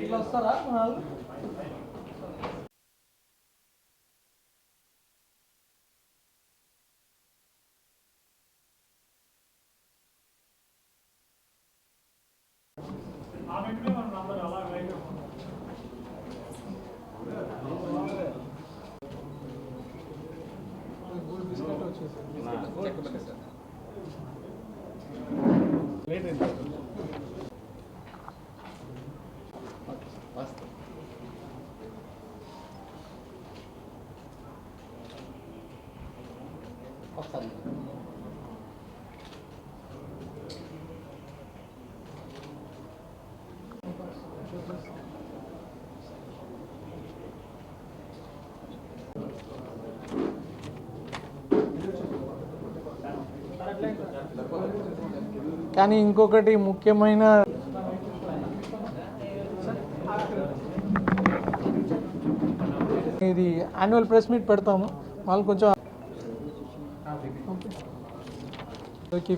ఇట్లా వస్తారా కానీ ఇంకొకటి ముఖ్యమైన ఇది యాన్యువల్ ప్రెస్ మీట్ పెడతాము వాళ్ళు కొంచెం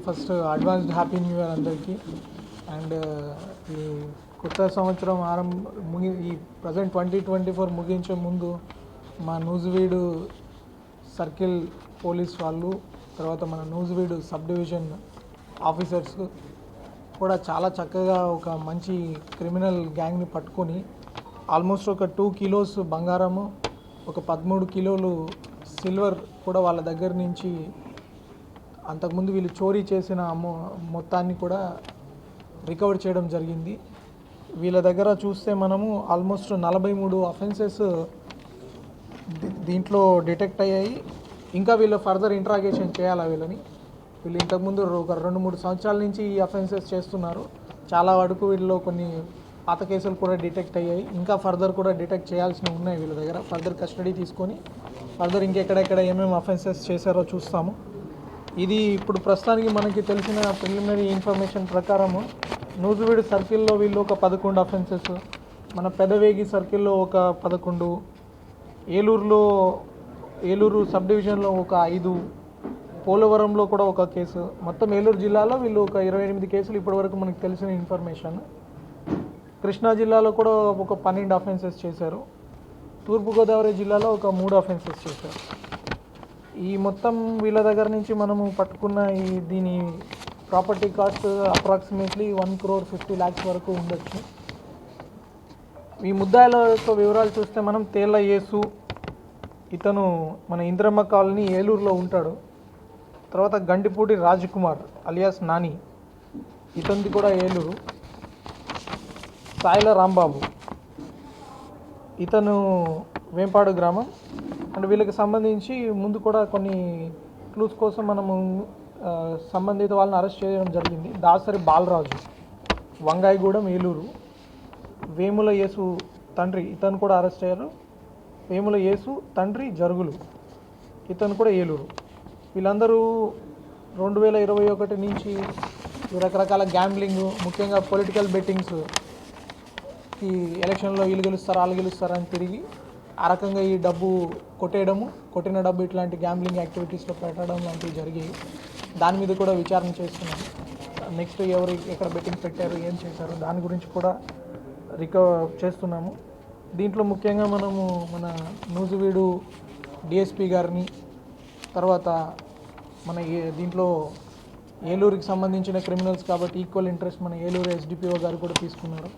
first advanced happy new year అందరికీ. అండ్ ఈ కొత్త సంవత్సరం ఈ ప్రజెంట్ 2024 ముగించే ముందు మా నూజివీడు సర్కిల్ పోలీస్ వాళ్ళు, తర్వాత మన నూజివీడు సబ్ డివిజన్ ఆఫీసర్స్ కూడా చాలా చక్కగా ఒక మంచి క్రిమినల్ గ్యాంగ్ని పట్టుకొని ఆల్మోస్ట్ ఒక 2 కిలోస్ బంగారము, ఒక 13 కిలోలు సిల్వర్ కూడా వాళ్ళ దగ్గర నుంచి అంతకుముందు వీళ్ళు చోరీ చేసిన మొత్తాన్ని కూడా రికవర్ చేయడం జరిగింది. వీళ్ళ దగ్గర చూస్తే మనము ఆల్మోస్ట్ 43 అఫెన్సెస్ దీంట్లో డిటెక్ట్ అయ్యాయి. ఇంకా వీళ్ళు ఫర్దర్ ఇంట్రాగేషన్ చేయాలి వీళ్ళని. వీళ్ళు ఇంతకుముందు ఒక 2-3 సంవత్సరాల నుంచి ఈ అఫెన్సెస్ చేస్తున్నారు. చాలా వరకు వీళ్ళలో కొన్ని పాత కేసులు కూడా డిటెక్ట్ అయ్యాయి. ఇంకా ఫర్దర్ కూడా డిటెక్ట్ చేయాల్సినవి ఉన్నాయి. వీళ్ళ దగ్గర ఫర్దర్ కస్టడీ తీసుకొని ఫర్దర్ ఇంకెక్కడెక్కడ ఏమేమి అఫెన్సెస్ చేశారో చూస్తాము. ఇది ఇప్పుడు ప్రస్తుతానికి మనకి తెలిసిన ప్రిలిమినరీ ఇన్ఫర్మేషన్ ప్రకారము నూజివీడు సర్కిల్లో వీళ్ళు ఒక 11 అఫెన్సెస్, మన పెదవేగి సర్కిల్లో ఒక 11, ఏలూరు సబ్ డివిజన్లో ఒక 5, పోలవరంలో కూడా ఒక కేసు, మొత్తం ఏలూరు జిల్లాలో వీళ్ళు ఒక 28 కేసులు ఇప్పటివరకు మనకు తెలిసిన ఇన్ఫర్మేషన్. కృష్ణా జిల్లాలో కూడా ఒక 12 అఫెన్సెస్ చేశారు. తూర్పుగోదావరి జిల్లాలో ఒక 3 అఫెన్సెస్ చేశారు. ఈ మొత్తం వీళ్ళ దగ్గర నుంచి మనము పట్టుకున్న దీని ప్రాపర్టీ కాస్ట్ అప్రాక్సిమేట్లీ 1,50,00,000 వరకు ఉండొచ్చు. ఈ ముద్దాయిల యొక్క వివరాలు చూస్తే మనం తేళ్ల యేసు, ఇతను మన ఇంద్రమ్మ కాలనీ ఏలూరులో ఉంటాడు. తర్వాత గండిపూడి రాజ్కుమార్ అలియాస్ నాని, ఇతనిది కూడా ఏలూరు. సాయిల రాంబాబు, ఇతను వేంపాడు గ్రామం. అండ్ వీళ్ళకి సంబంధించి ముందు కూడా కొన్ని క్లూస్ కోసం మనము సంబంధిత వాళ్ళని అరెస్ట్ చేయడం జరిగింది. దాసరి బాలరాజు, వంగాయగూడెం ఏలూరు. వేముల యేసు తండ్రి, ఇతను కూడా అరెస్ట్ అయ్యారు. వేముల యేసు తండ్రి జరుగులు, ఇతను కూడా ఏలూరు. వీళ్ళందరూ 2021 నుంచి రకరకాల గ్యాంబ్లింగ్, ముఖ్యంగా పొలిటికల్ బెట్టింగ్స్, ఈ ఎలక్షన్లో వీళ్ళు గెలుస్తారు వాళ్ళు గెలుస్తారు అని తిరిగి ఆ రకంగా ఈ డబ్బు కొట్టిన డబ్బు ఇట్లాంటి గ్యాంబ్లింగ్ యాక్టివిటీస్లో పెట్టడం లాంటివి జరిగాయి. దాని మీద కూడా విచారణ చేస్తున్నాము. నెక్స్ట్ ఎవరు ఎక్కడ బెట్టింగ్ పెట్టారు, ఏం చేశారు, దాని గురించి కూడా రికవర్ చేస్తున్నాము. దీంట్లో ముఖ్యంగా మనము మన నూజివీడు డిఎస్పీ గారిని, తర్వాత మన దీంట్లో ఏలూరుకి సంబంధించిన క్రిమినల్స్ కాబట్టి ఈక్వల్ ఇంట్రెస్ట్ మన ఏలూరు ఎస్డిపిఓ గారు కూడా తీసుకున్నారు.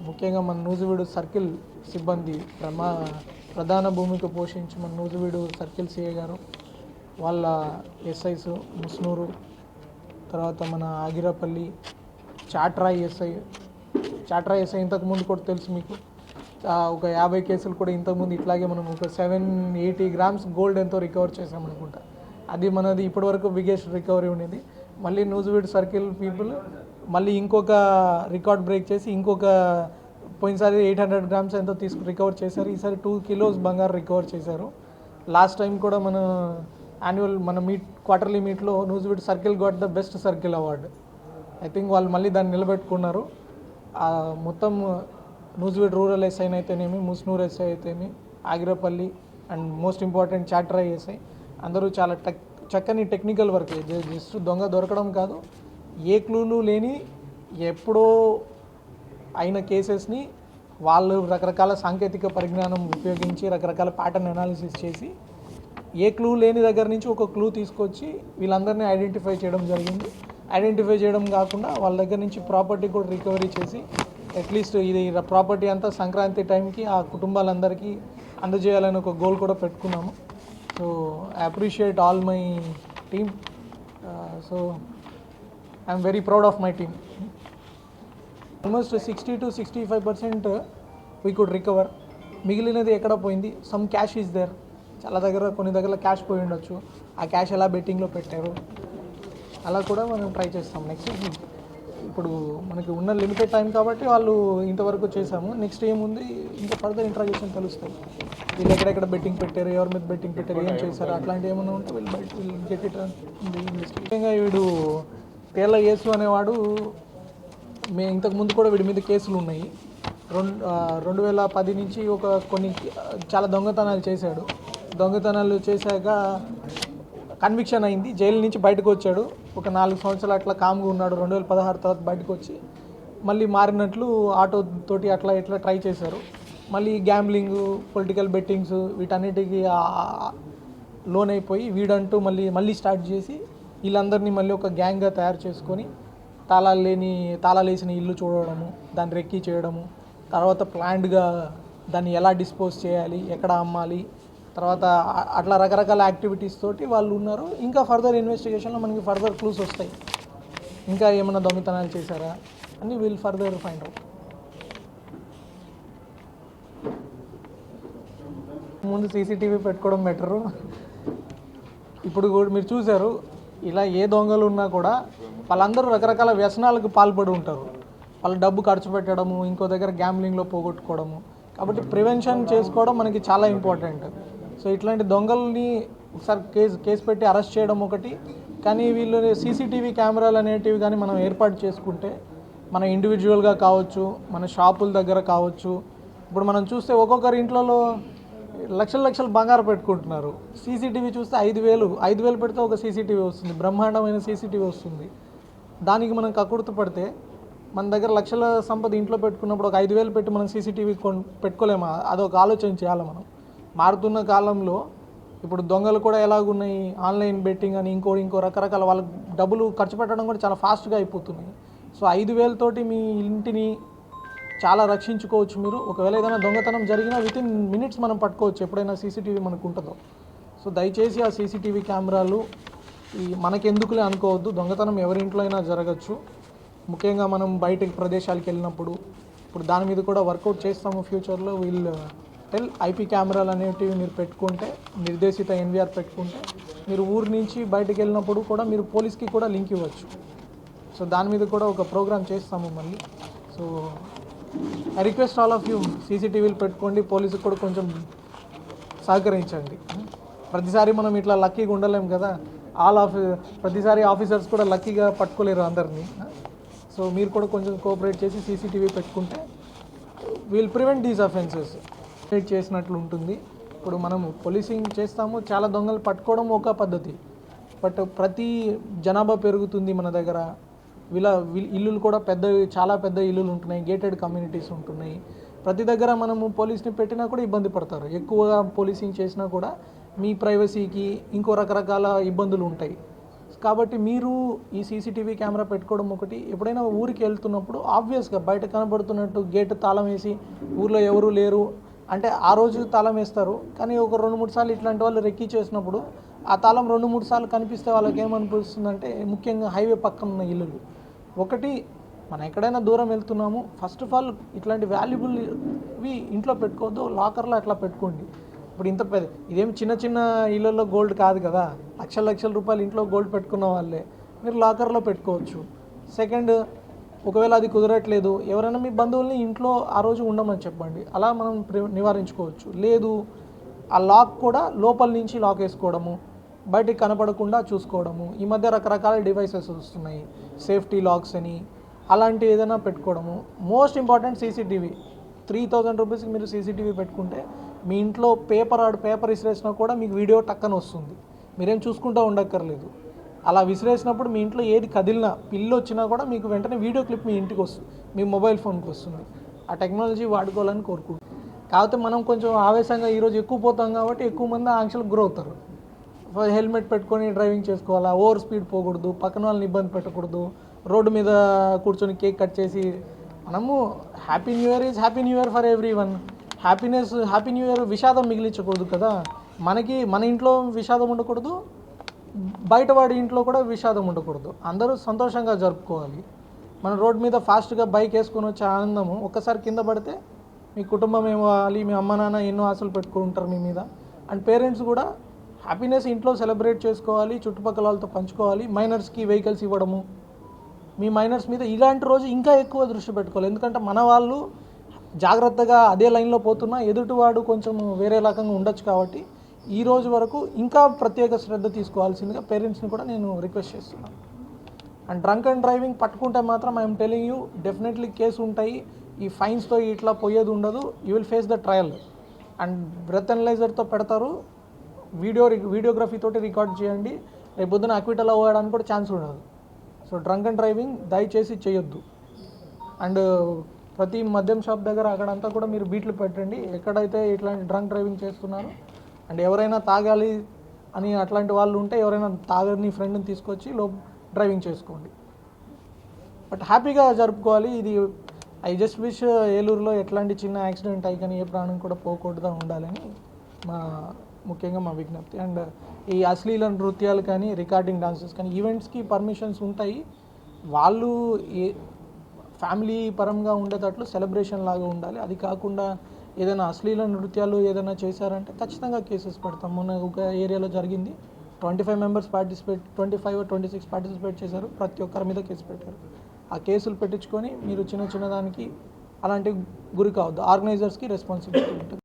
ముఖ్యంగా మన నూజివీడు సర్కిల్ సిబ్బంది ప్రధాన భూమిక పోషించి మన నూజివీడు సర్కిల్ సిఐ గారు, వాళ్ళ ఎస్ఐస్ ముస్నూరు, తర్వాత మన ఆగిరాపల్లి, చాట్రాయ్ ఎస్ఐ ఇంతకుముందు కూడా తెలుసు మీకు, ఒక 50 కేసులు కూడా ఇంతకుముందు ఇట్లాగే మనం ఒక 780 గ్రామ్స్ గోల్డ్ ఎంతో రికవర్ చేసామనుకుంటా. అది మనది ఇప్పటివరకు బిగ్గెస్ట్ రికవరీ ఉండేది. మళ్ళీ నూజివీడు సర్కిల్ పీపుల్ మళ్ళీ ఇంకొక రికార్డ్ బ్రేక్ చేసి పోయినసారి 800 గ్రామ్స్ ఎంతో రికవర్ చేశారు. ఈసారి 2 కిలోస్ బంగారు రికవర్ చేశారు. లాస్ట్ టైం కూడా మన క్వార్టర్లీ మీట్లో Nuzvid circle got the best circle award. I think వాళ్ళు మళ్ళీ దాన్ని నిలబెట్టుకున్నారు. మొత్తం నూజివీడు రూరల్ ఎస్ఐ అయితేనేమి, ముస్నూరు ఎస్ఐ అయితేనేమి, Agiripalli and most important Chatrai SI అందరూ చాలా చక్కని టెక్నికల్ వర్క్. జస్ట్ దొంగ దొరకడం కాదు, ఏ క్లూలు లేని ఎప్పుడో అయిన కేసెస్ని వాళ్ళు రకరకాల సాంకేతిక పరిజ్ఞానం ఉపయోగించి రకరకాల ప్యాటర్న్ అనాలిసిస్ చేసి ఏ క్లూ లేని దగ్గర నుంచి ఒక క్లూ తీసుకొచ్చి వీళ్ళందరినీ ఐడెంటిఫై చేయడం జరిగింది. ఐడెంటిఫై చేయడం కాకుండా వాళ్ళ దగ్గర నుంచి ప్రాపర్టీ కూడా రికవరీ చేసి అట్లీస్ట్ ఇది ప్రాపర్టీ అంతా సంక్రాంతి టైంకి ఆ కుటుంబాలందరికీ అందజేయాలని ఒక గోల్ కూడా పెట్టుకున్నాము. So I appreciate all my team. So I'm very proud of my team. Almost 60-65% we could recover. మిగిలినది ఎక్కడ పోయింది, సమ్ క్యాష్ ఈజ్ దేర్. చాలా దగ్గర కొన్ని దగ్గర క్యాష్ పోయి ఉండొచ్చు. ఆ క్యాష్ ఎలా బెట్టింగ్లో పెట్టారు అలా కూడా మనం ట్రై చేస్తాం. నెక్స్ట్ ఇప్పుడు మనకి ఉన్న లిమిటెడ్ టైం కాబట్టి వాళ్ళు ఇంతవరకు చేసాము. నెక్స్ట్ ఏముంది ఇంకా ఫర్దర్ ఇంట్రాగేషన్ తెలుస్తాయి. వీళ్ళు ఎక్కడెక్కడ బెట్టింగ్ పెట్టారు, ఎవరి మీద బెట్టింగ్ పెట్టారు, ఏం చేశారు, అట్లాంటివి ఏమైనా ఉంటే వీళ్ళు గెట్ ఇట్ ముఖ్యంగా వీడు పేర్ల యేసు అనేవాడు ఇంతకుముందు కూడా వీడి మీద కేసులు ఉన్నాయి. 2010 నుంచి కొన్ని చాలా దొంగతనాలు చేశాడు. దొంగతనాలు చేశాక కన్విక్షన్ అయింది, జైలు నుంచి బయటకు వచ్చాడు. ఒక 4 సంవత్సరాలు అట్లా కామ్గా ఉన్నాడు. 2016 తర్వాత బయటకు వచ్చి మళ్ళీ మారినట్లు ఆటో తోటి అట్లా ఇట్లా ట్రై చేశారు. మళ్ళీ గ్యాంబ్లింగ్, పొలిటికల్ బెట్టింగ్స్ వీటన్నిటికీ లోన్ అయిపోయి వీడంటూ మళ్ళీ స్టార్ట్ చేసి వీళ్ళందరినీ మళ్ళీ ఒక గ్యాంగ్గా తయారు చేసుకొని తాళాలు వేసిన ఇల్లు చూడడము, దాన్ని రెక్కీ చేయడము, తర్వాత ప్లాన్డ్గా దాన్ని ఎలా డిస్పోజ్ చేయాలి, ఎక్కడ అమ్మాలి, తర్వాత అట్లా రకరకాల యాక్టివిటీస్ తోటి వాళ్ళు ఉన్నారు. ఇంకా ఫర్దర్ ఇన్వెస్టిగేషన్లో మనకి ఫర్దర్ క్లూస్ వస్తాయి. ఇంకా ఏమైనా దొంగతనాలు చేశారా అని విల్ ఫర్దర్ ఫైండ్ అవుట్. ముందు సీసీటీవీ పెట్టుకోవడం బెటరు. ఇప్పుడు కూడా మీరు చూశారు, ఇలా ఏ దొంగలు ఉన్నా కూడా వాళ్ళందరూ రకరకాల వ్యసనాలకు పాల్పడి ఉంటారు. వాళ్ళ డబ్బు ఖర్చు పెట్టడము, ఇంకో దగ్గర గ్యాంబ్లింగ్లో పోగొట్టుకోవడము. కాబట్టి ప్రివెన్షన్ చేసుకోవడం మనకి చాలా ఇంపార్టెంట్. సో ఇట్లాంటి దొంగల్ని ఒకసారి కేసు పెట్టి అరెస్ట్ చేయడం ఒకటి, కానీ వీళ్ళు సీసీటీవీ కెమెరాలు అనేటివి కానీ మనం ఏర్పాటు చేసుకుంటే మన ఇండివిజువల్గా కావచ్చు, మన షాపుల దగ్గర కావచ్చు. ఇప్పుడు మనం చూస్తే ఒక్కొక్కరి ఇంట్లో లక్షలు బంగారు పెట్టుకుంటున్నారు. సీసీటీవీ చూస్తే 5,000 పెడితే ఒక సీసీటీవీ వస్తుంది, బ్రహ్మాండమైన సీసీటీవీ వస్తుంది. దానికి మనం కక్కుర్తి పడితే మన దగ్గర లక్షల సంపద ఇంట్లో పెట్టుకున్నప్పుడు ఒక 5,000 పెట్టి మనం సీసీటీవీ పెట్టుకోలేమా? అదొక ఆలోచన చేయాలి మనం. మారుతున్న కాలంలో ఇప్పుడు దొంగలు కూడా ఎలాగున్నాయి, ఆన్లైన్ బెట్టింగ్ అని ఇంకో రకరకాల వాళ్ళకి డబ్బులు ఖర్చు పెట్టడం కూడా చాలా ఫాస్ట్గా అయిపోతున్నాయి. సో 5,000 తోటి మీ ఇంటిని చాలా రక్షించుకోవచ్చు మీరు. ఒకవేళ ఏదైనా దొంగతనం జరిగినా వితిన్ మినిట్స్ మనం పట్టుకోవచ్చు, ఎప్పుడైనా సీసీటీవీ మనకు ఉంటుందో. సో దయచేసి ఆ సీసీటీవీ కెమెరాలు మనకెందుకులే అనుకోవద్దు. దొంగతనం ఎవరింట్లో అయినా జరగచ్చు. ముఖ్యంగా మనం బయటకి ప్రదేశాలకు వెళ్ళినప్పుడు ఇప్పుడు దాని మీద కూడా వర్కౌట్ చేస్తాము ఫ్యూచర్లో. వీళ్ళు ఐపీ కెమెరాలు అనేటివి మీరు పెట్టుకుంటే, నిర్దేశిత ఎన్వీఆర్ పెట్టుకుంటే మీరు ఊరి నుంచి బయటకు వెళ్ళినప్పుడు కూడా మీరు పోలీస్కి కూడా లింక్ ఇవ్వచ్చు. సో దాని మీద కూడా ఒక ప్రోగ్రామ్ చేస్తాము మళ్ళీ. So I request all of you, సీసీటీవీలు పెట్టుకోండి, పోలీసుకి కూడా కొంచెం సహకరించండి. ప్రతిసారి మనం ఇట్లా లక్కీగా ఉండలేం కదా. ప్రతిసారి ఆఫీసర్స్ కూడా లక్కీగా పట్టుకోలేరు అందరినీ. సో మీరు కూడా కొంచెం కోఆపరేట్ చేసి సీసీటీవీ పెట్టుకుంటే విల్ ప్రివెంట్ దీస్ అఫెన్సెస్ చేసినట్లు ఉంటుంది. ఇప్పుడు మనము పోలీసింగ్ చేస్తాము, చాలా దొంగలు పట్టుకోవడం ఒక పద్ధతి. బట్ ప్రతి జనాభా పెరుగుతుంది మన దగ్గర. ఇల్లులు కూడా చాలా పెద్ద ఇల్లులు ఉంటున్నాయి, గేటెడ్ కమ్యూనిటీస్ ఉంటున్నాయి. ప్రతి దగ్గర మనము పోలీస్ని పెట్టినా కూడా ఇబ్బంది పడతారు. ఎక్కువగా పోలీసింగ్ చేసినా కూడా మీ ప్రైవసీకి ఇంకో రకరకాల ఇబ్బందులు ఉంటాయి. కాబట్టి మీరు ఈ సీసీటీవీ కెమెరా పెట్టుకోవడం ఒకటి. ఎప్పుడైనా ఊరికి వెళ్తున్నప్పుడు ఆబ్వియస్గా బయట కనబడుతున్నట్టు గేట్ తాళం వేసి ఊర్లో ఎవరు లేరు అంటే ఆ రోజు తాళం వేస్తారు. కానీ ఒక 2-3 సార్లు ఇట్లాంటి వాళ్ళు రెక్కీ చేసినప్పుడు ఆ తాళం 2-3 సార్లు కనిపిస్తే వాళ్ళకి ఏమనిపిస్తుందంటే, ముఖ్యంగా హైవే పక్కన ఉన్న ఇల్లులు ఒకటి, మనం ఎక్కడైనా దూరం వెళ్తున్నాము, ఫస్ట్ ఆఫ్ ఆల్ ఇట్లాంటి వాల్యుబుల్వి ఇంట్లో పెట్టుకోవద్దు, లాకర్లో అట్లా పెట్టుకోండి. ఇప్పుడు ఇంత ఇదేం చిన్న ఇళ్ళల్లో గోల్డ్ కాదు కదా, లక్షల రూపాయలు ఇంట్లో గోల్డ్ పెట్టుకున్న వాళ్ళే మీరు లాకర్లో పెట్టుకోవచ్చు. సెకండ్, ఒకవేళ అది కుదరట్లేదు, ఎవరైనా మీ బంధువుల్ని ఇంట్లో ఆ రోజు ఉండమని చెప్పండి, అలా మనం నివారించుకోవచ్చు. లేదు ఆ లాక్ కూడా లోపల నుంచి లాక్ వేసుకోవడము, బయటికి కనపడకుండా చూసుకోవడము. ఈ మధ్య రకరకాల డివైసెస్ వస్తున్నాయి, సేఫ్టీ లాక్స్ అని, అలాంటి ఏదైనా పెట్టుకోవడము. Most important CCTV. 3,000 రూపీస్కి మీరు సీసీటీవీ పెట్టుకుంటే మీ ఇంట్లో పేపర్ ఇసిరేసినా కూడా మీకు వీడియో టక్కన వస్తుంది, మీరేం చూసుకుంటూ ఉండక్కర్లేదు. అలా విసిరేసినప్పుడు మీ ఇంట్లో ఏది కదిలినా పిల్లి వచ్చినా కూడా మీకు వెంటనే వీడియో క్లిప్ మీ ఇంటికి వస్తుంది, మీ మొబైల్ ఫోన్కి వస్తుంది. ఆ టెక్నాలజీ వాడుకోవాలని కోరుకుంటున్నాం. కాకపోతే మనం కొంచెం ఆవేశంగా ఈరోజు ఎక్కువ పోతాం కాబట్టి ఎక్కువ మంది ఆంక్షలకు గురవుతారు. హెల్మెట్ పెట్టుకొని డ్రైవింగ్ చేసుకోవాలా, ఓవర్ స్పీడ్ పోకూడదు, పక్కన వాళ్ళని ఇబ్బంది పెట్టకూడదు, రోడ్డు మీద కూర్చొని కేక్ కట్ చేసి మనము happy new year is happy new year for every one. Happy new year విషాదం మిగిలించకూడదు కదా. మన ఇంట్లో విషాదం ఉండకూడదు, బయట వాడి ఇంట్లో కూడా విషాదం ఉండకూడదు. అందరూ సంతోషంగా జరుపుకోవాలి. మన రోడ్ మీద ఫాస్ట్గా బైక్ వేసుకొని వచ్చే ఆనందము ఒక్కసారి కింద పడితే మీ కుటుంబం ఏమవ్వాలి, మీ అమ్మ నాన్న ఎన్నో ఆశలు పెట్టుకుని ఉంటారు మీ మీద. అండ్ పేరెంట్స్ కూడా హ్యాపీనెస్ ఇంట్లో సెలబ్రేట్ చేసుకోవాలి, చుట్టుపక్కల వాళ్ళతో పంచుకోవాలి. మైనర్స్కి వెహికల్స్ ఇవ్వడము, మీ మైనర్స్ మీద ఇలాంటి రోజు ఇంకా ఎక్కువ దృష్టి పెట్టుకోవాలి. ఎందుకంటే మన వాళ్ళు జాగ్రత్తగా అదే లైన్లో పోతున్నా ఎదుటివాడు కొంచెం వేరే రకంగా ఉండొచ్చు. కాబట్టి ఈ రోజు వరకు ఇంకా ప్రత్యేక శ్రద్ధ తీసుకోవాల్సిందిగా పేరెంట్స్ని కూడా నేను రిక్వెస్ట్ చేస్తున్నాను. అండ్ డ్రంక్ అండ్ డ్రైవింగ్ పట్టుకుంటే మాత్రం I'm telling you definitely case ఉంటాయి. ఈ ఫైన్స్తో ఇట్లా పోయేది ఉండదు. You will face the trial. And breath అనలైజర్తో పెడతారు, వీడియోగ్రఫీతో రికార్డ్ చేయండి. రేపు పొద్దున అక్విటల్ అవ్వడానికి కూడా ఛాన్స్ ఉండదు. సో డ్రంక్ అండ్ డ్రైవింగ్ దయచేసి చేయొద్దు. అండ్ ప్రతి మద్యం షాప్ దగ్గర అక్కడంతా కూడా మీరు బీట్లు పెట్టండి ఎక్కడైతే ఇట్లాంటి డ్రంక్ డ్రైవింగ్ చేస్తున్నారు. అండ్ ఎవరైనా తాగాలి అని అట్లాంటి వాళ్ళు ఉంటే ఎవరైనా తాగని ఫ్రెండ్ని తీసుకొచ్చి డ్రైవింగ్ చేసుకోండి. బట్ హ్యాపీగా జరుపుకోవాలి. ఇది ఐ జస్ట్ విష్ ఏలూరులో ఎట్లాంటి చిన్న యాక్సిడెంట్ అయ్యి కానీ ఏ ప్రాణం కూడా పోకూడదు ఉండాలని ముఖ్యంగా మా విజ్ఞప్తి. అండ్ ఈ అశ్లీల నృత్యాలు కానీ రికార్డింగ్ డాన్సెస్ కానీ ఈవెంట్స్కి పర్మిషన్స్ ఉంటాయి. వాళ్ళు ఫ్యామిలీ పరంగా ఉండేటట్లు సెలబ్రేషన్ లాగా ఉండాలి. అది కాకుండా ఏదైనా అశ్లీల నృత్యాలు ఏదైనా చేశారంటే ఖచ్చితంగా కేసెస్ పెడతాం. మొన్న ఒక ఏరియాలో జరిగింది, 25 మెంబర్స్ 25 or 26 పార్టిసిపేట్ చేశారు, ప్రతి ఒక్కరి మీద కేసు పెట్టారు. ఆ కేసులు పెట్టించుకొని మీరు చిన్న దానికి అలాంటి గురి కావద్దు. ఆర్గనైజర్స్కి రెస్పాన్సిబిలిటీ ఉంటుంది.